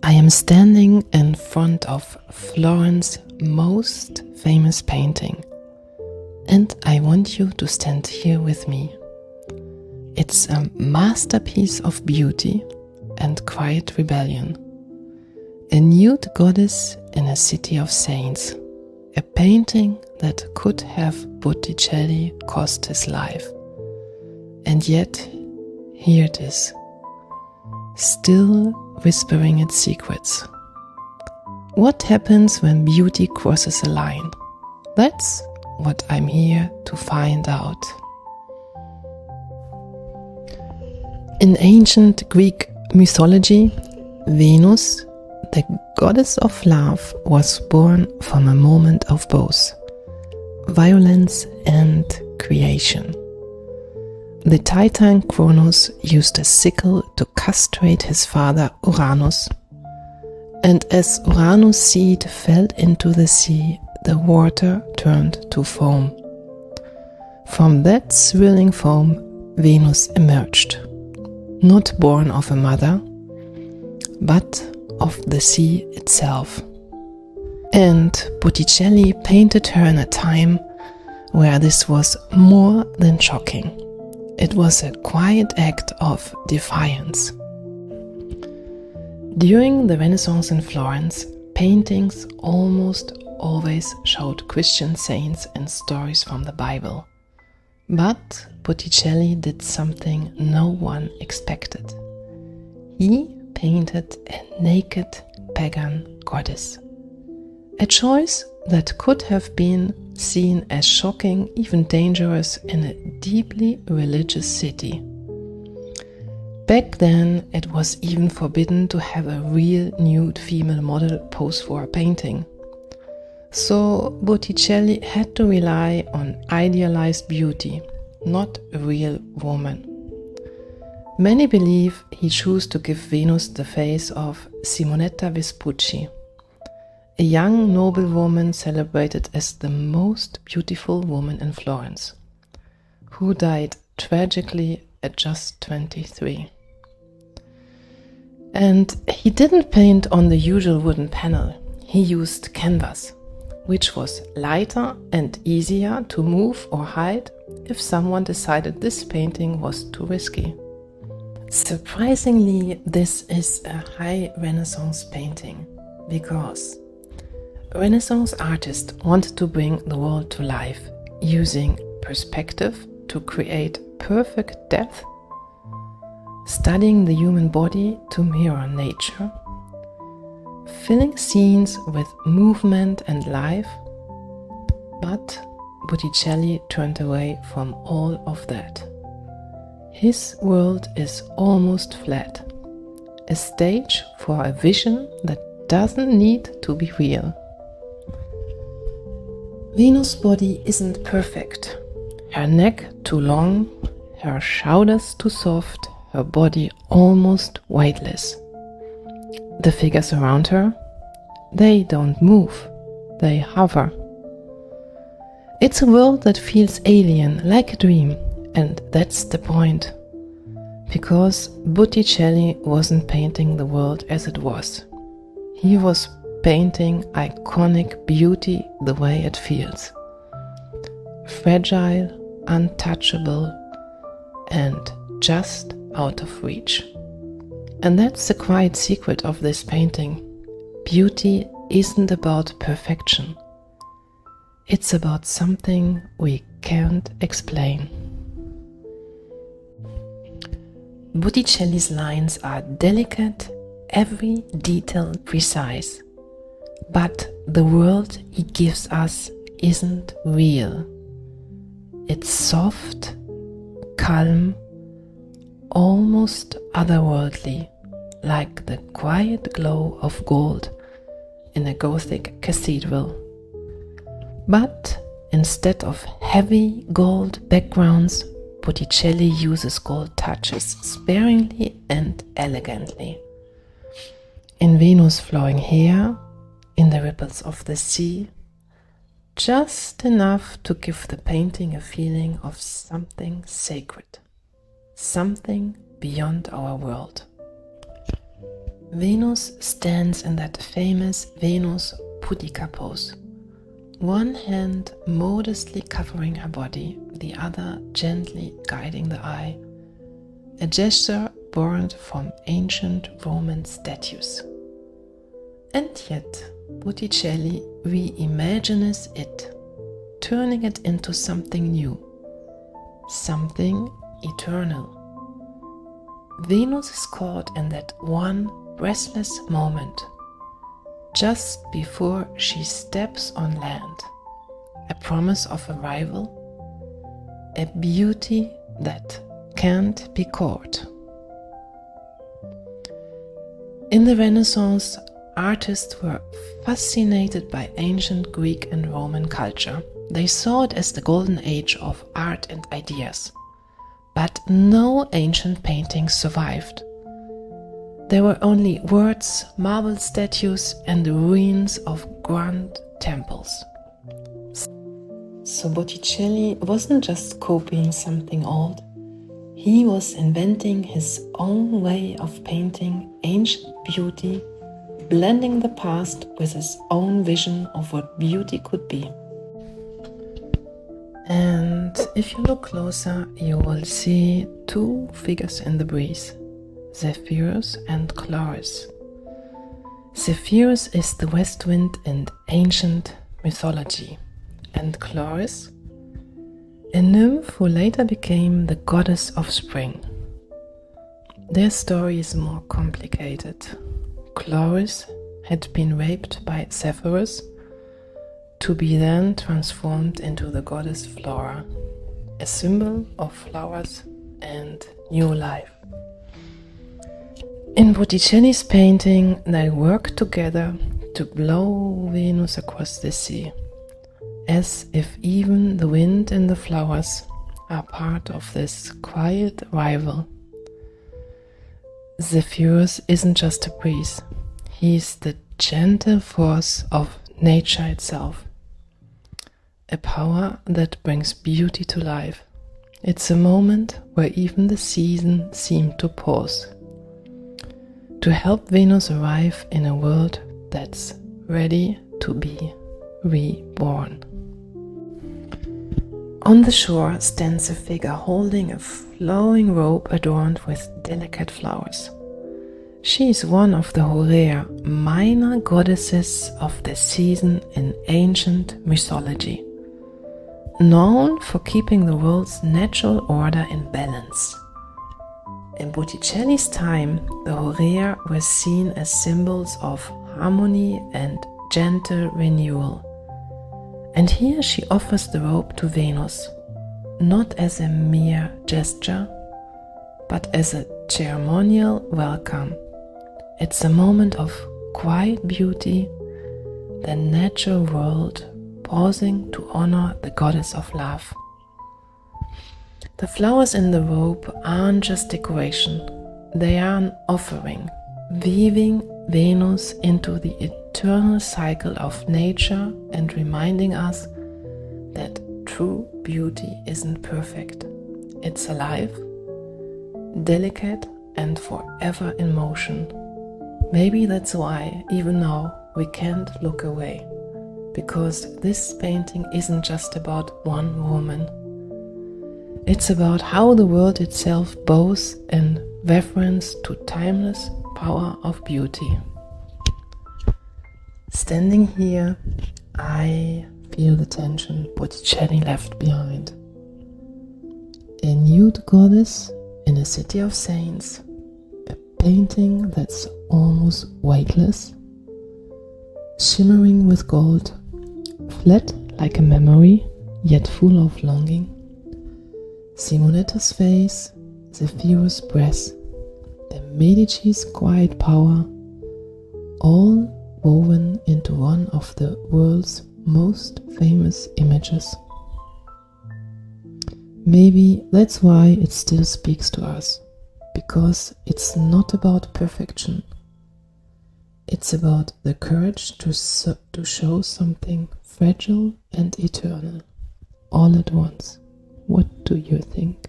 I am standing in front of Florence's most famous painting, and I want you to stand here with me. It's a masterpiece of beauty and quiet rebellion. A nude goddess in a city of saints. A painting that could have Botticelli cost his life. And yet, here it is, still whispering its secrets. What happens when beauty crosses a line? That's what I'm here to find out. In ancient Greek mythology, Venus, the goddess of love, was born from a moment of both violence and creation. The Titan Kronos used a sickle to castrate his father Uranus, and as Uranus' seed fell into the sea, the water turned to foam. From that swirling foam, Venus emerged, not born of a mother, but of the sea itself. And Botticelli painted her in a time where this was more than shocking. It was a quiet act of defiance. During the Renaissance in Florence, paintings almost always showed Christian saints and stories from the Bible. But Botticelli did something no one expected. He painted a naked pagan goddess. A choice that could have been seen as shocking, even dangerous in a deeply religious city. Back then, it was even forbidden to have a real nude female model pose for a painting. So Botticelli had to rely on idealized beauty, not a real woman. Many believe he chose to give Venus the face of Simonetta Vespucci, a young noblewoman celebrated as the most beautiful woman in Florence, who died tragically at just 23. And he didn't paint on the usual wooden panel. He used canvas, which was lighter and easier to move or hide if someone decided this painting was too risky. Surprisingly, this is a high Renaissance painting because Renaissance artists wanted to bring the world to life, using perspective to create perfect depth, studying the human body to mirror nature, filling scenes with movement and life. But Botticelli turned away from all of that. His world is almost flat, a stage for a vision that doesn't need to be real. Venus' body isn't perfect. Her neck too long, her shoulders too soft, her body almost weightless. The figures around her, they don't move, they hover. It's a world that feels alien, like a dream, and that's the point. Because Botticelli wasn't painting the world as it was. He was painting iconic beauty the way it feels. Fragile, untouchable, and just out of reach. And that's the quiet secret of this painting. Beauty isn't about perfection. It's about something we can't explain. Botticelli's lines are delicate, every detail precise. But the world he gives us isn't real. It's soft, calm, almost otherworldly, like the quiet glow of gold in a Gothic cathedral. But instead of heavy gold backgrounds, Botticelli uses gold touches sparingly and elegantly. In Venus' flowing hair, in the ripples of the sea, just enough to give the painting a feeling of something sacred, something beyond our world. Venus stands in that famous Venus pudica pose. One hand modestly covering her body, the other gently guiding the eye, a gesture borrowed from ancient Roman statues. And yet, Botticelli reimagines it, turning it into something new, something eternal. Venus is caught in that one breathless moment, just before she steps on land, a promise of arrival, a beauty that can't be caught. In the Renaissance, artists were fascinated by ancient Greek and Roman culture. They saw it as the golden age of art and ideas. But no ancient paintings survived. There were only words, marble statues, and the ruins of grand temples. So Botticelli wasn't just copying something old. He was inventing his own way of painting ancient beauty, blending the past with his own vision of what beauty could be. And if you look closer, you will see two figures in the breeze, Zephyrus and Chloris. Zephyrus is the west wind in ancient mythology, and Chloris, a nymph who later became the goddess of spring. Their story is more complicated. Chloris had been raped by Zephyrus to be then transformed into the goddess Flora, a symbol of flowers and new life. In Botticelli's painting, they work together to blow Venus across the sea, as if even the wind and the flowers are part of this quiet rival. Zephyrus isn't just a breeze, he's the gentle force of nature itself, a power that brings beauty to life. It's a moment where even the season seemed to pause, to help Venus arrive in a world that's ready to be reborn. On the shore stands a figure holding a flowing robe adorned with delicate flowers. She is one of the Horae, minor goddesses of the season in ancient mythology, known for keeping the world's natural order in balance. In Botticelli's time, the Horae were seen as symbols of harmony and gentle renewal. And here she offers the robe to Venus, not as a mere gesture, but as a ceremonial welcome. It's a moment of quiet beauty, the natural world pausing to honor the goddess of love. The flowers in the robe aren't just decoration, they are an offering, weaving Venus into the eternal cycle of nature and reminding us that true beauty isn't perfect. It's alive, delicate, and forever in motion. Maybe that's why, even now, we can't look away, because this painting isn't just about one woman. It's about how the world itself bows in reverence to timeless power of beauty. Standing here, I feel the tension Botticelli left behind. A nude goddess in a city of saints, a painting that's almost weightless, shimmering with gold, flat like a memory, yet full of longing. Simonetta's face, Zephyrus' breath, the Medici's quiet power, all woven into one of the world's most famous images. Maybe that's why it still speaks to us, because it's not about perfection. It's about the courage to show something fragile and eternal, all at once. What do you think?